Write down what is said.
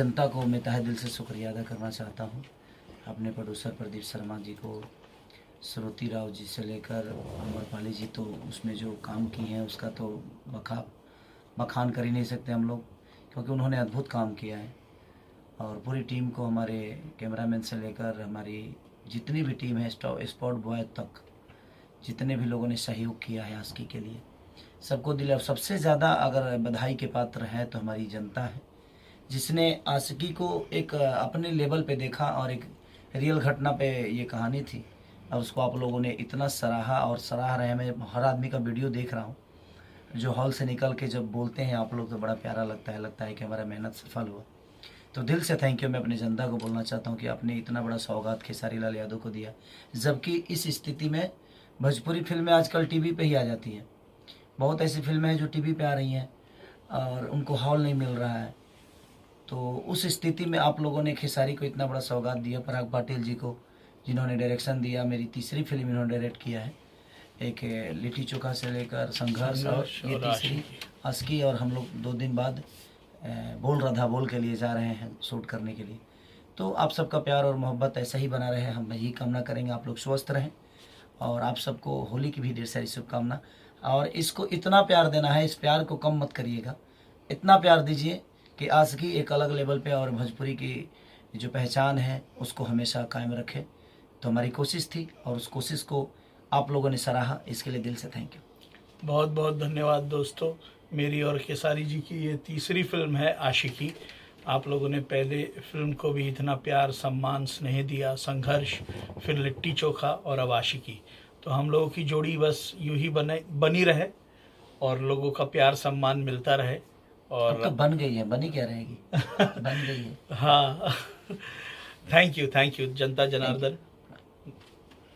जनता को मैं तहे दिल से शुक्रिया अदा करना चाहता हूँ। अपने प्रोड्यूसर प्रदीप शर्मा जी को, श्रुति राव जी से लेकर अमरपाली जी, तो उसमें जो काम किए हैं उसका तो बखान कर ही नहीं सकते हम लोग, क्योंकि उन्होंने अद्भुत काम किया है। और पूरी टीम को, हमारे कैमरामैन से लेकर हमारी जितनी भी टीम है, स्पॉट बॉय तक, जितने भी लोगों ने सहयोग किया है आशिकी के लिए, सबको दिल। और सबसे ज़्यादा अगर बधाई के पात्र है तो हमारी जनता है, जिसने आशिकी को एक अपने लेवल पे देखा और एक रियल घटना पे ये कहानी थी, और उसको आप लोगों ने इतना सराहा और सराह रहे हैं। मैं हर आदमी का वीडियो देख रहा हूँ जो हॉल से निकल के जब बोलते हैं आप लोग, तो बड़ा प्यारा लगता है कि हमारा मेहनत सफल हुआ। तो दिल से थैंक यू मैं अपनी जनता को बोलना चाहता हूँ कि आपने इतना बड़ा सौगात खेसारी लाल यादव को दिया, जबकि इस स्थिति में भोजपुरी फिल्में आजकल टीवी पे ही आ जाती हैं। बहुत ऐसी फिल्में हैं जो टीवी पे आ रही हैं और उनको हॉल नहीं मिल रहा है। तो उस स्थिति में आप लोगों ने खेसारी को इतना बड़ा सौगात दिया। पराग पाटिल जी को, जिन्होंने डायरेक्शन दिया, मेरी तीसरी फिल्म इन्होंने डायरेक्ट किया है। एक लिट्टी चोखा से लेकर संघर्ष और ये तीसरी आशिकी, और हम लोग 2 दिन बाद बोल राधा बोल के लिए जा रहे हैं शूट करने के लिए। तो आप सबका प्यार और मोहब्बत ऐसा ही बना रहे, हम यही कामना करेंगे। आप लोग स्वस्थ रहें, और आप सबको होली की भी ढेर सारी शुभकामना। और इसको इतना प्यार देना है, इस प्यार को कम मत करिएगा, इतना प्यार दीजिए कि आशिकी एक अलग लेवल पे और भोजपुरी की जो पहचान है उसको हमेशा कायम रखे। तो हमारी कोशिश थी, और उस कोशिश को आप लोगों ने सराहा, इसके लिए दिल से थैंक यू। बहुत बहुत धन्यवाद दोस्तों। मेरी और खेसारी जी की ये तीसरी फिल्म है आशिकी। आप लोगों ने पहले फिल्म को भी इतना प्यार, सम्मान, स्नेह दिया, संघर्ष, फिर लिट्टी चोखा और अब आशिकी। तो हम लोगों की जोड़ी बस यूं ही बनी रहे और लोगों का प्यार सम्मान मिलता रहे। और अब तो बन गई है, बनी क्या रहेगी बन गई है। हाँ थैंक यू जनता जनार्दन।